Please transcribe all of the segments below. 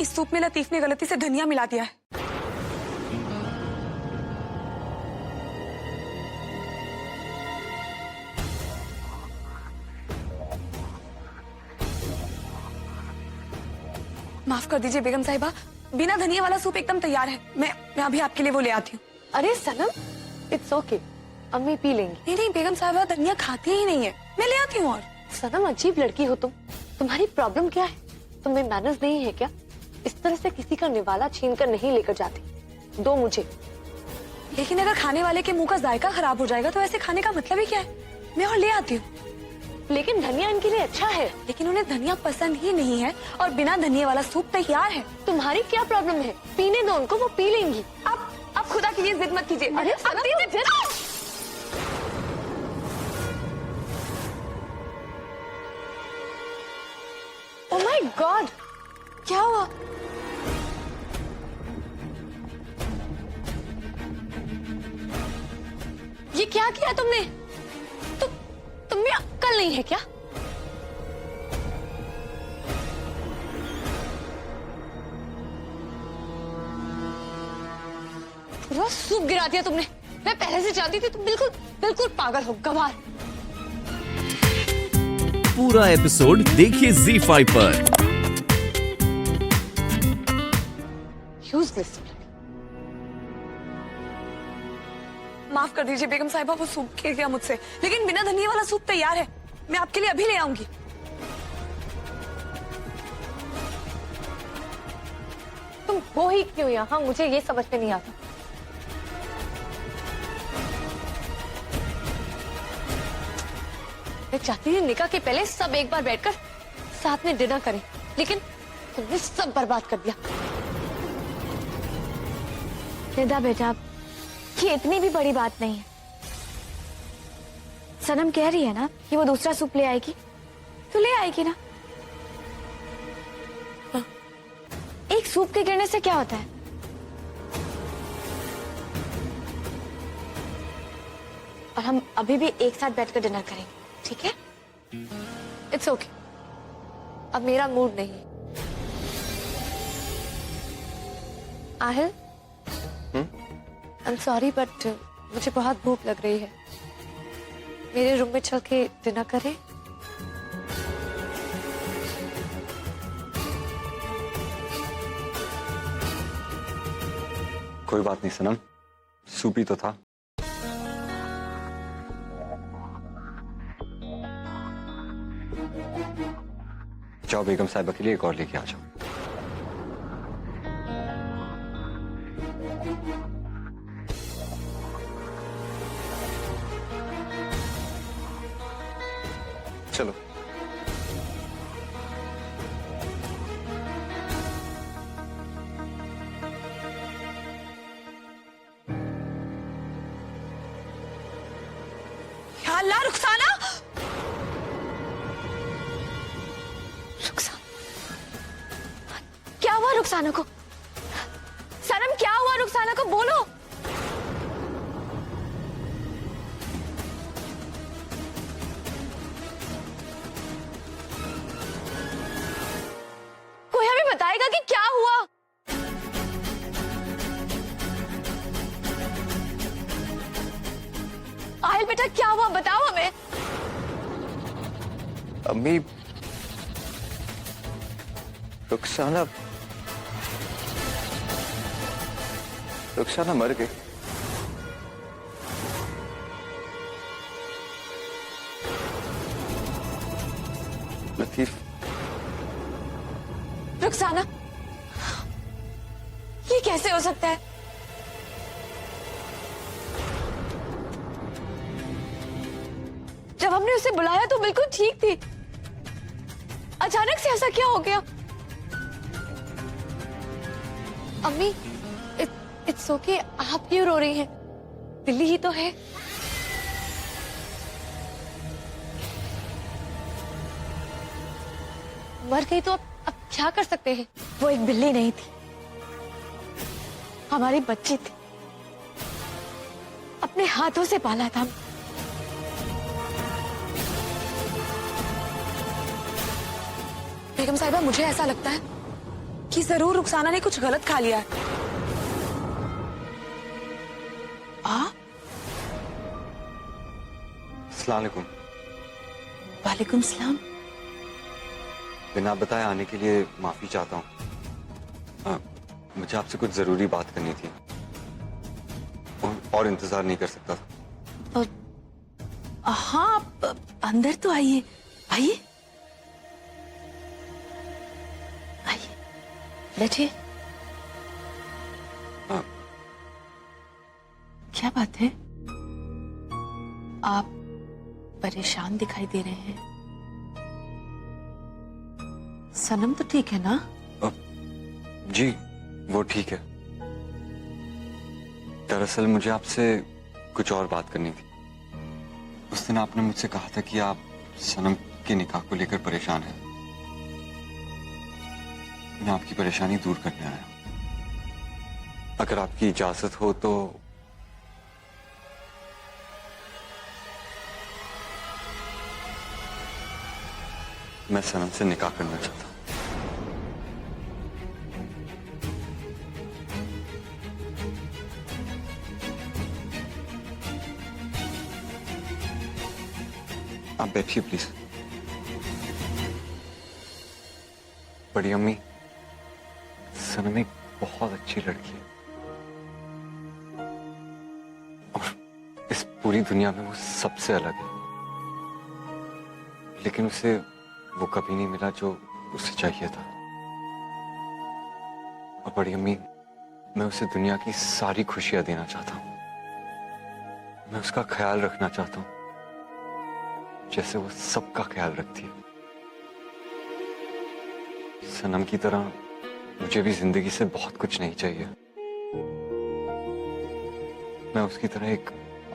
इस सूप में लतीफ ने गलती से धनिया मिला दिया है। माफ कर दीजिए बेगम साहिबा, बिना धनिया वाला सूप एकदम तैयार है। मैं अभी आपके लिए वो ले आती हूँ। अरे सनम, इट्स ओके, अम्मी पी लेंगी। नहीं नहीं बेगम साहिबा, धनिया खाती ही नहीं है, मैं ले आती हूँ। और सनम, अजीब लड़की हो तुम। तुम्हारी प्रॉब्लम क्या है? तुम्हें मैनर्स नहीं है क्या? इस तरह से किसी का निवाला छीन कर नहीं लेकर जाती। दो मुझे। लेकिन अगर खाने वाले के मुंह का जायका खराब हो जाएगा तो ऐसे खाने का मतलब ही क्या है? मैं और ले आती हूँ। लेकिन धनिया इनके लिए अच्छा है। लेकिन उन्हें धनिया पसंद ही नहीं है और बिना धनिया वाला सूप तैयार है। तुम्हारी क्या प्रॉब्लम है? पीने दो उनको, वो पी लेंगी। आप खुदा के लिए जिद मत कीजिए। अरे आप दीजिए। ओह माय गॉड, क्या हुआ? ये क्या किया तुमने? तुम्हें अक्ल नहीं है क्या? पूरा सूप गिरा दिया तुमने। मैं पहले से जानती थी तुम बिल्कुल बिल्कुल पागल हो, गवार। पूरा एपिसोड देखिए ZEE5 पर। यूजलेस। माफ कर दीजिए बेगम साहिबा, वो सूप गिर गया मुझसे। लेकिन बिना धनिया वाला सूप तैयार है, मैं आपके लिए अभी ले आऊंगी। तुम हो ही क्यों यहाँ, मुझे ये समझ में नहीं आता। मैं चाहती थी निकाह के पहले सब एक बार बैठकर साथ में डिनर करें, लेकिन तुमने सब बर्बाद कर दिया। निदा बेटा, ये इतनी भी बड़ी बात नहीं है। सनम कह रही है ना कि वो दूसरा सूप ले आएगी, तो ले आएगी ना। एक सूप के गिरने से क्या होता है? और हम अभी भी एक साथ बैठकर डिनर करेंगे, ठीक है? इट्स ओके, अब मेरा मूड नहीं। Aahil, I am sorry but मुझे बहुत भूख लग रही है। मेरे रूम में चल के डिनर करें? कोई बात नहीं सनम, सूप ही तो था। जाओ बेगम साहिबा के लिए एक और लेके आ जाओ। चलो। या अल्लाह, रुखसाना! क्या हुआ रुखसाना को? सनम, क्या हुआ रुखसाना को? बोलो। कोई हमें बताएगा कि क्या हुआ? आहिल बेटा, क्या हुआ? बताओ हमें। अम्मी, रुखसाना मर गई। लतीफ, रुखसाना, ये कैसे हो सकता है? जब हमने उसे बुलाया तो बिल्कुल ठीक थी, अचानक से ऐसा क्या हो गया? अम्मी, इट्स ओके, आप क्यों रो रही हैं? दिल्ली ही तो है। मर गई तो अब क्या कर सकते हैं? वो एक बिल्ली नहीं थी, हमारी बच्ची थी। अपने हाथों से पाला था। बेगम साहिबा, मुझे ऐसा लगता है कि जरूर रुखसाना ने कुछ गलत खा लिया है। अस्सलाम वालेकुम। वालेकुम सलाम। बिना बताए आने के लिए माफी चाहता हूँ। मुझे आपसे कुछ जरूरी बात करनी थी और इंतजार नहीं कर सकता था। हाँ, आप अंदर तो आइए, आइए आइए, बैठिए। क्या बात है, आप परेशान दिखाई दे रहे हैं। सनम तो ठीक है ना? जी वो ठीक है। दरअसल मुझे आपसे कुछ और बात करनी थी। उस दिन आपने मुझसे कहा था कि आप सनम के निकाह को लेकर परेशान हैं। मैं आपकी परेशानी दूर करने आया हूं। अगर आपकी इजाजत हो तो मैं सनम से निकाह करना चाहता हूं। आप बैठिए प्लीज। बड़ी अम्मी, सनम एक बहुत अच्छी लड़की है और इस पूरी दुनिया में वो सबसे अलग है, लेकिन उसे वो कभी नहीं मिला जो उसे चाहिए था। और बड़ी अम्मी, मैं उसे दुनिया की सारी खुशियां देना चाहता हूं। मैं उसका ख्याल रखना चाहता हूं जैसे वो सबका ख्याल रखती है। सनम की तरह मुझे भी जिंदगी से बहुत कुछ नहीं चाहिए। मैं उसकी तरह एक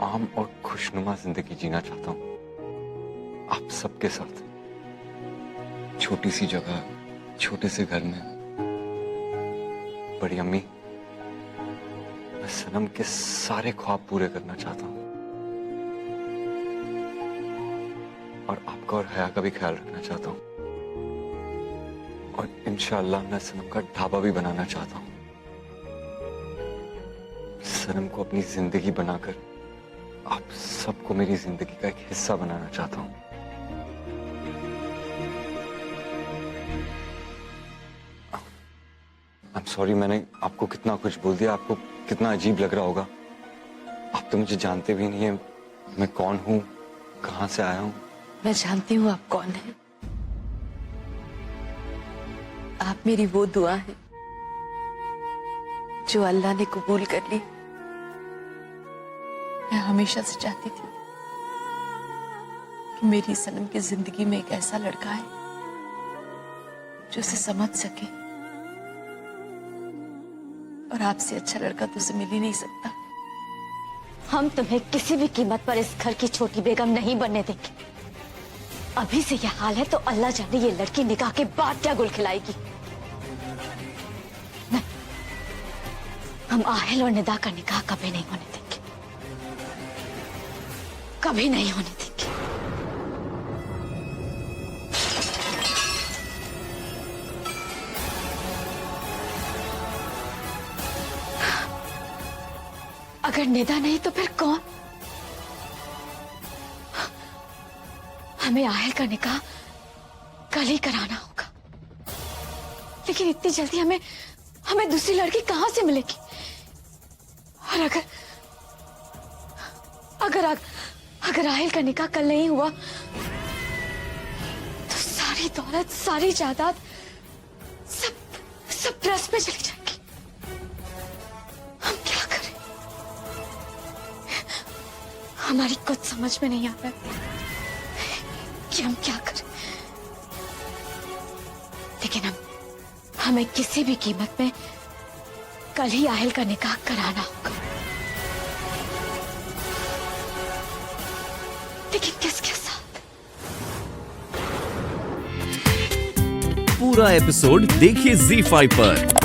आम और खुशनुमा जिंदगी जीना चाहता हूं, आप सबके साथ, छोटी सी जगह, छोटे से घर में। बड़ी अम्मी, मैं सनम के सारे ख्वाब पूरे करना चाहता हूं और आपका और हया का भी ख्याल रखना चाहता हूं। और इंशाअल्लाह मैं सनम का ढाबा भी बनाना चाहता हूं। सनम को अपनी जिंदगी बनाकर आप सबको मेरी जिंदगी का एक हिस्सा बनाना चाहता हूं। I'm sorry, मैंने आपको कितना कुछ बोल दिया, आपको कितना अजीब लग रहा होगा। आप तो मुझे जानते भी नहीं है, मैं कौन हूँ, कहाँ से आया हूँ। मैं जानती हूँ आप कौन हैं। आप मेरी वो दुआ है जो अल्लाह ने कबूल कर ली। मैं हमेशा से चाहती थी कि मेरी सनम की जिंदगी में एक ऐसा लड़का है जो उसे समझ सके, और आपसे अच्छा लड़का तो उसे मिल ही नहीं सकता। हम तुम्हें किसी भी कीमत पर इस घर की छोटी बेगम नहीं बनने देंगे। अभी से यह हाल है तो अल्लाह जाने ये लड़की निकाह के बाद क्या गुल खिलाएगी। नहीं, हम आहिल और निदा का निकाह कभी नहीं होने देंगे, कभी नहीं होने देंगे। अगर निदा नहीं तो फिर कौन? हमें आहिल का निकाह कल ही कराना होगा, लेकिन इतनी जल्दी हमें दूसरी लड़की कहां से मिलेगी? और अगर आहिल का निकाह कल नहीं हुआ तो सारी दौलत, सारी जायदाद सब ट्रस्ट में चली जाएगी। हम क्या करें? हमारी कुछ समझ में नहीं आ रहा है कि हम क्या करें, लेकिन हमें किसी भी कीमत में कल ही आहिल का निकाह कराना होगा। लेकिन किसके साथ? पूरा एपिसोड देखिए ZEE5 पर।